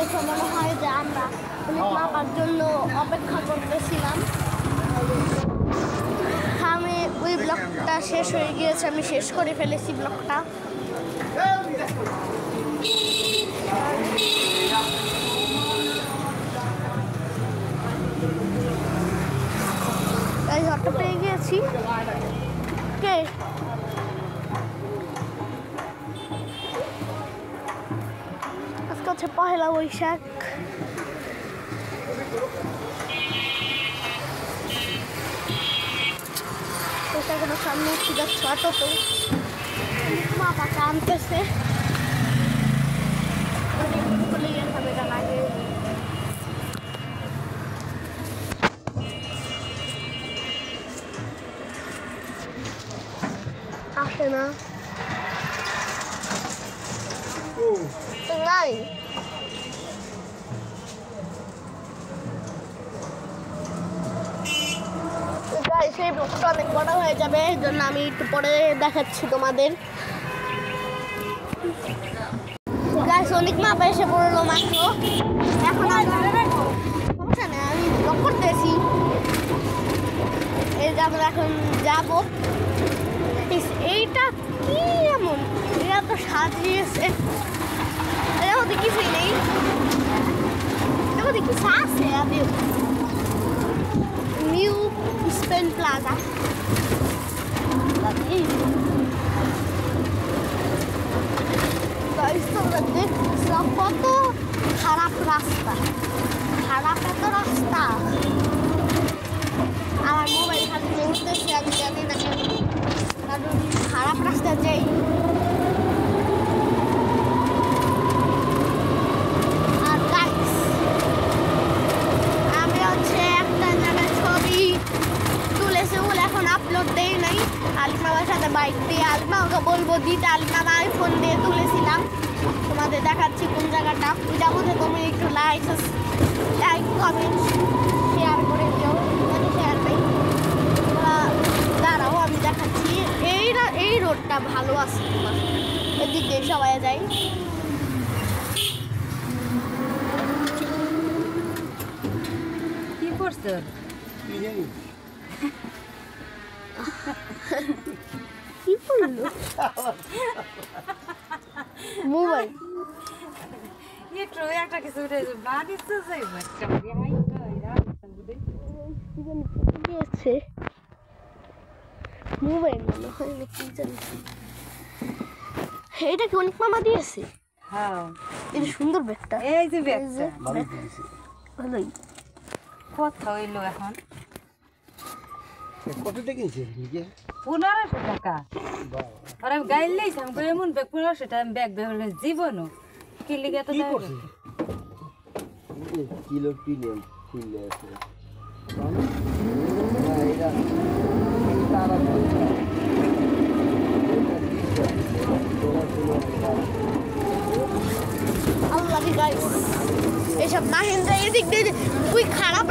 দেখে মনে হয় যে আমরা মাপার জন্য অপেক্ষা করতেছিলাম। আমি ওই ব্লগটা শেষ হয়ে গিয়েছে, আমি শেষ করে ফেলেছি ব্লগটা। অটো পেয়ে গিয়েছি। কে আজকে হচ্ছে পহেলা বৈশাখ। কোনো সামনে উঠে যাচ্ছে অটোতে, মা পাকা আনতেছে। আসে না নাই। সেই ব্লগটা অনেক বড় হয়ে যাবে, এই জন্য আমি একটু পরে দেখাচ্ছি তোমাদের। গাছ অনেক মাপা এসে পড়লো মাত্র, এখন সমস্যা নেই, আমি ব্লগ করতেছি। এই যে আমরা এখন যাবো। এইটা কি এমন, এরা তো সাজিয়েছে, এর মধ্যে কিছুই নেই, এর মধ্যে কিছু আছে। আমি নিউ স্পেন প্লাজা, কত খারাপ রাস্তা, খারাপ এত রাস্তা। আমার মোবাইল খালি উঠতেছে, আমি জানি না কেন, কারণ খারাপ রাস্তা যাই। আর গাইস আমি হচ্ছে একটা জায়গায় ছবি তুলেছি, বলে এখন আপলোড দেই নাই। আলিমার সাথে বাইক দিয়ে আলিমাকে বলবো দিতে, আলিমার আইফোন দিয়ে তুলেছিলাম। তোমাদের দেখাচ্ছি কোন জায়গাটা, ওইটার মধ্যে তুমি একটু লাইক কমেন্ট শেয়ার করে দিও, শেয়ার নেই দাঁড়াও আমি দেখাচ্ছি। এই রোডটা ভালো আছে, তোমার এদিক দিয়ে সবাই যায়। কি করছো? কি করলো মোবাইল একটু একটা কিছু বাড়িতে যাইব মোবাইল মনে হয় না, কি জানি। এটা কি অনেক মামা দিয়েছে? হ্যাঁ, এটা সুন্দর ব্যাগটা। এই যে ব্যাগটা ভালোই। কত হইলো এখন? কত টাকা? 1500 টাকা। আর আমি গাইলেই আমি এমন ব্যাগ 1500 টাকা ব্যাগ বেরোলে জীবনও কি লিগে তো কিলো প্রিমিয়াম খুললে আছে। আল্লাহ গাইস, এসব মাহিন্দ্রা এদিক দিয়ে খুবই খারাপ